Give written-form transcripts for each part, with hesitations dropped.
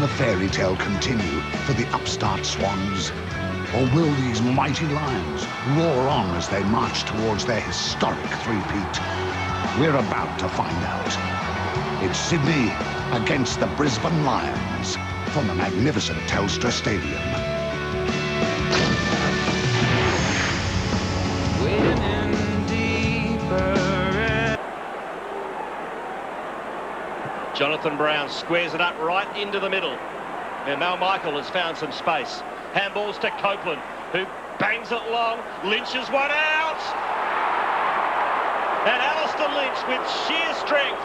the fairy tale continue for the upstart Swans? Or will these mighty lions roar on as they march towards their historic three-peat? We're about to find out. It's Sydney against the Brisbane Lions from the magnificent Telstra Stadium. Jonathan Brown squares it up right into the middle. Now Mal Michael has found some space. Handballs to Copeland, who bangs it long. Lynch is one out. And Alistair Lynch, with sheer strength,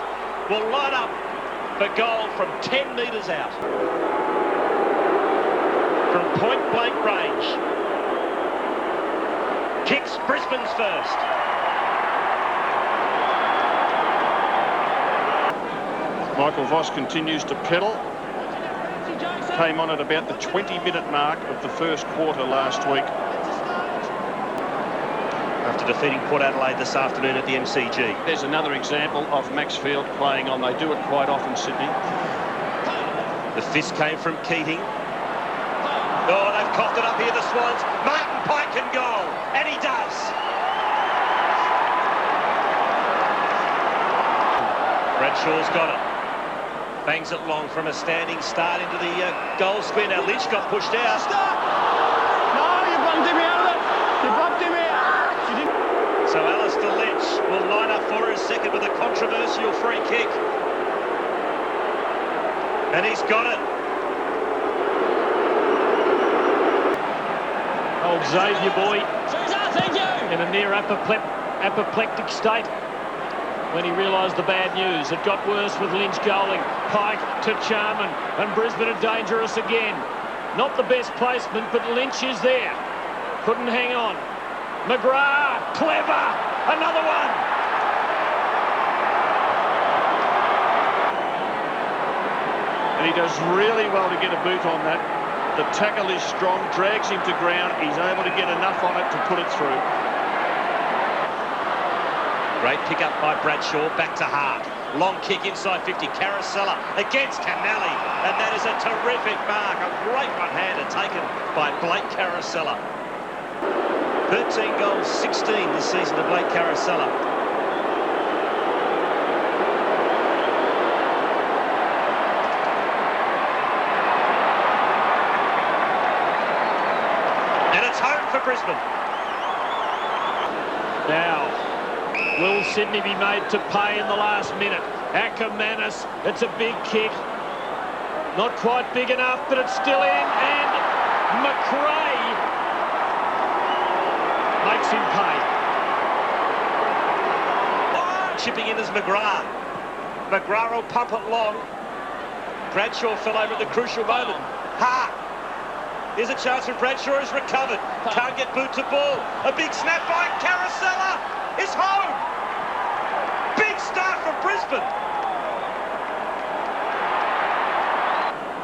will line up for goal from 10 metres out. From point-blank range. Kicks Brisbane's first. Michael Voss continues to pedal. Came on at about the 20-minute mark of the first quarter last week. After defeating Port Adelaide this afternoon at the MCG. There's another example of Maxfield playing on. They do it quite often, Sydney. The fist came from Keating. Oh, they've coughed it up here, the Swans. Martin Pike can goal, and he does. Bradshaw's got it. Bangs it long from a standing start into the goal square. Now Lynch got pushed out. No, you bumped him out of it. You bumped him out. So Alistair Lynch will line up for his second with a controversial free kick. And he's got it. Old Xavier boy in a near apoplectic state when he realised the bad news. It got worse with Lynch goaling. Pike to Charman, and Brisbane are dangerous again. Not the best placement, but Lynch is there. Couldn't hang on. McGrath, clever, another one. And he does really well to get a boot on that. The tackle is strong, drags him to ground. He's able to get enough on it to put it through. Great pick up by Bradshaw, back to Hart. Long kick inside 50, Carosella against Canali, and that is a terrific mark. A great one-hander taken by Blake Carosella. 13 goals, 16 this season to Blake Carosella. And it's home for Brisbane. Now, will Sydney be made to pay in the last minute? Ackermanis, it's a big kick. Not quite big enough, but it's still in. And McRae makes him pay. Chipping in is McGrath. McGrath will pump it long. Bradshaw fell over at the crucial moment. Hart. Here's a chance for Bradshaw, who's recovered. Can't get boot to ball. A big snap by Carosella. Is home. Big start from Brisbane.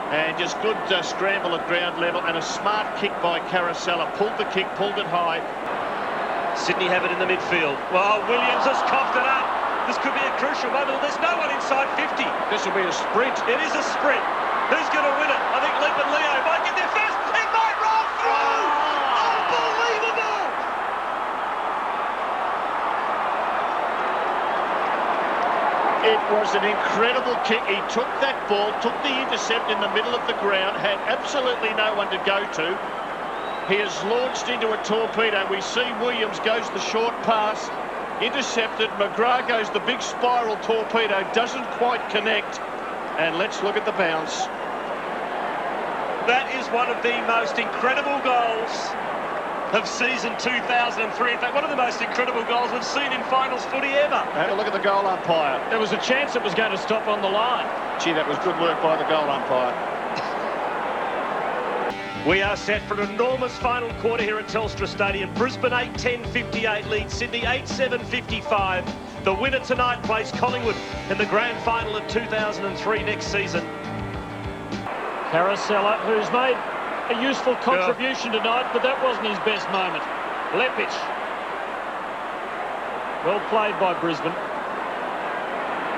And just good scramble at ground level and a smart kick by Carosella. Pulled the kick, pulled it high. Sydney have it in the midfield. Well, Williams has coughed it up. This could be a crucial moment. There's no one inside 50. This will be a sprint. It is a sprint. Who's going to win it? I think Leap and Leo might get there first. It might roll through. Unbelievable. It was an incredible kick. He took that ball, took the intercept in the middle of the ground, had absolutely no one to go to. He has launched into a torpedo. We see Williams goes the short pass, intercepted. McGrath goes the big spiral torpedo, doesn't quite connect. And let's look at the bounce. That is one of the most incredible goals of season 2003. In fact, one of the most incredible goals we've seen in finals footy ever. Have a look at the goal umpire. There was a chance it was going to stop on the line. Gee, that was good work by the goal umpire. We are set for an enormous final quarter here at Telstra Stadium. Brisbane 8-10-58 lead, Sydney 8-7-55. The winner tonight plays Collingwood in the grand final of 2003 next season. Carosella, who's made a useful contribution tonight, but that wasn't his best moment. Lepic. Well played by Brisbane.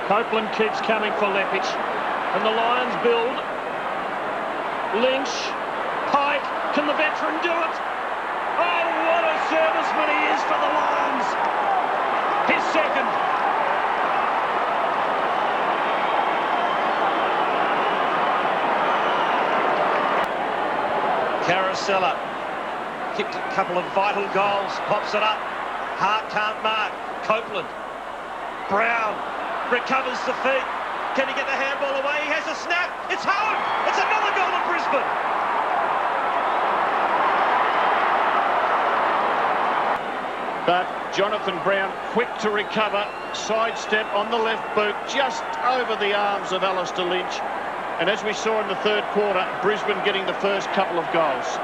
Copeland keeps coming for Lepic. And the Lions build. Lynch, Pike, can the veteran do it? Oh, what a serviceman he is for the Lions. His second. Carousella kicked a couple of vital goals, pops it up. Hart can't mark. Copeland. Brown recovers the feet. Can he get the handball away? He has a snap. It's home. It's another goal of Brisbane. But Jonathan Brown, quick to recover, sidestep on the left boot, just over the arms of Alistair Lynch. And as we saw in the third quarter, Brisbane getting the first couple of goals.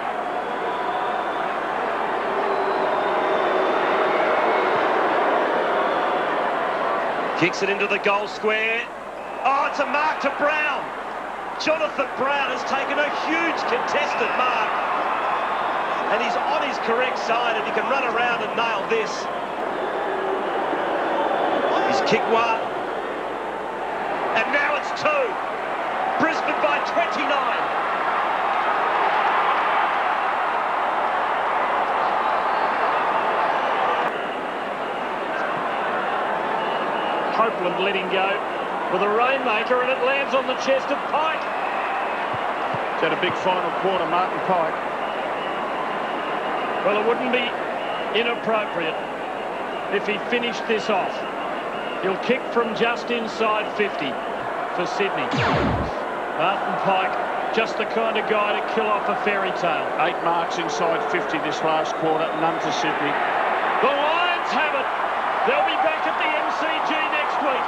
Kicks it into the goal square. Oh, it's a mark to Brown. Jonathan Brown has taken a huge contested mark. And he's on his correct side and he can run around and nail this. He's kicked one. And now it's two. Brisbane by 29. Copeland letting go with a rainmaker, and it lands on the chest of Pike. He's had a big final quarter, Martin Pike. Well, it wouldn't be inappropriate if he finished this off. He'll kick from just inside 50 for Sydney. Martin Pike, just the kind of guy to kill off a fairy tale. 8 marks inside 50 this last quarter, none to Sydney. The Lions have it. They'll be back at the MCG next week.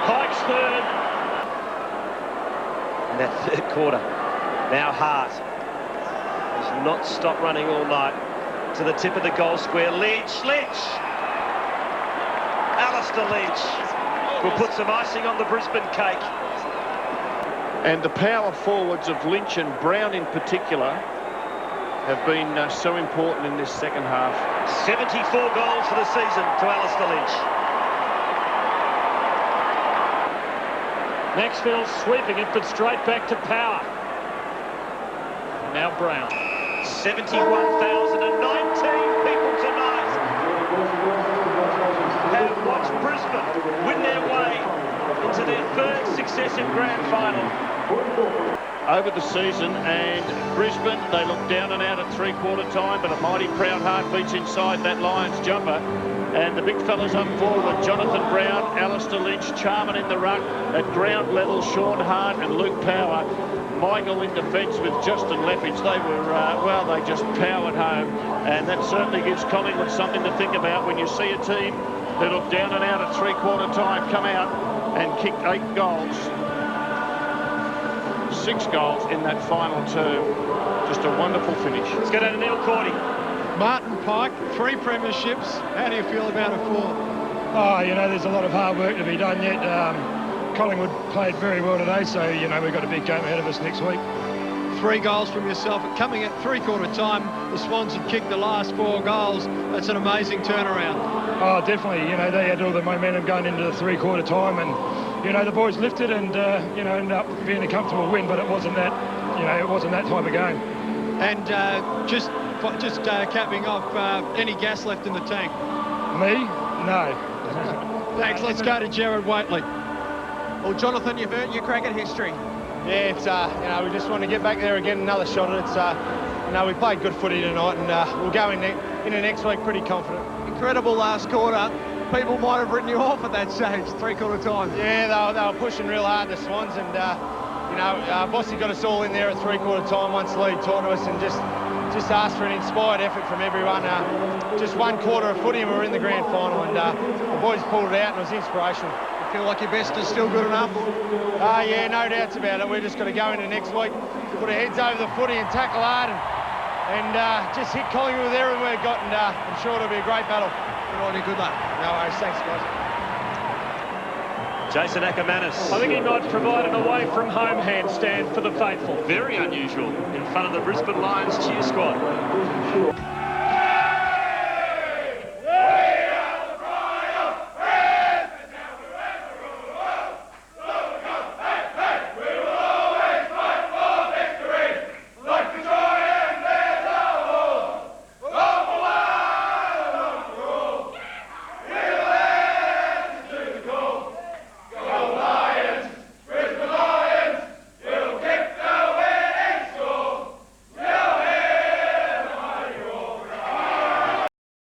Pike's third. In that third quarter, now Hart has not stopped running all night. To the tip of the goal square, Lynch. Alistair Lynch will put some icing on the Brisbane cake. And the power forwards of Lynch and Brown in particular have been so important in this second half. 74 goals for the season to Alistair Lynch. Maxfield sweeping it, but straight back to power. Now Brown. 71,019 people tonight have watched Brisbane win their way into their third successive grand final. Over the season, and Brisbane, they look down and out at three-quarter time, but a mighty proud heart beats inside that Lions jumper. And the big fellas up forward, Jonathan Brown, Alistair Lynch, Charman in the ruck, at ground level, Sean Hart and Luke Power. Michael in defence with Justin Leppage. They were, well, they just powered home. And that certainly gives Collingwood something to think about when you see a team that look down and out at three-quarter time come out and kick 8 goals. 6 goals in that final term. Just a wonderful finish. Let's go down to Neil Cordy. Martin Pike, 3 premierships. How do you feel about a 4? Oh, you know, there's a lot of hard work to be done yet. Collingwood played very well today, so, you know, we've got a big game ahead of us next week. 3 goals from yourself. Coming at three-quarter time, the Swans had kicked the last 4 goals. That's an amazing turnaround. Oh, definitely. You know, they had all the momentum going into the three-quarter time, and, you know, the boys lifted and, you know, ended up being a comfortable win, but it wasn't that, you know, it wasn't that type of game. And just capping off, any gas left in the tank? Me? No. Thanks. Let's go to Jared Waitley. Well, Jonathan, you've earned your cricket history. Yeah, it's you know, we just want to get back there again, another shot at it. You know, we played good footy tonight, and we'll go into next week pretty confident. Incredible last quarter. People might have written you off at that stage, three-quarter time. Yeah, they were pushing real hard, the Swans, and you know, Bossy got us all in there at three-quarter time once the lead taught to us, and just asked for an inspired effort from everyone. Just 1 quarter of footy and we were in the grand final, and the boys pulled it out and it was inspirational. You feel like your best is still good enough? Yeah, no doubts about it. We're just going to go into next week, put our heads over the footy and tackle hard, and just hit Collingwood with everything we've got, and I'm sure it'll be a great battle. Good on you, good luck. No worries, thanks guys. Jason Ackermanis. I think he might provide an away-from-home handstand for the faithful. Very unusual in front of the Brisbane Lions cheer squad.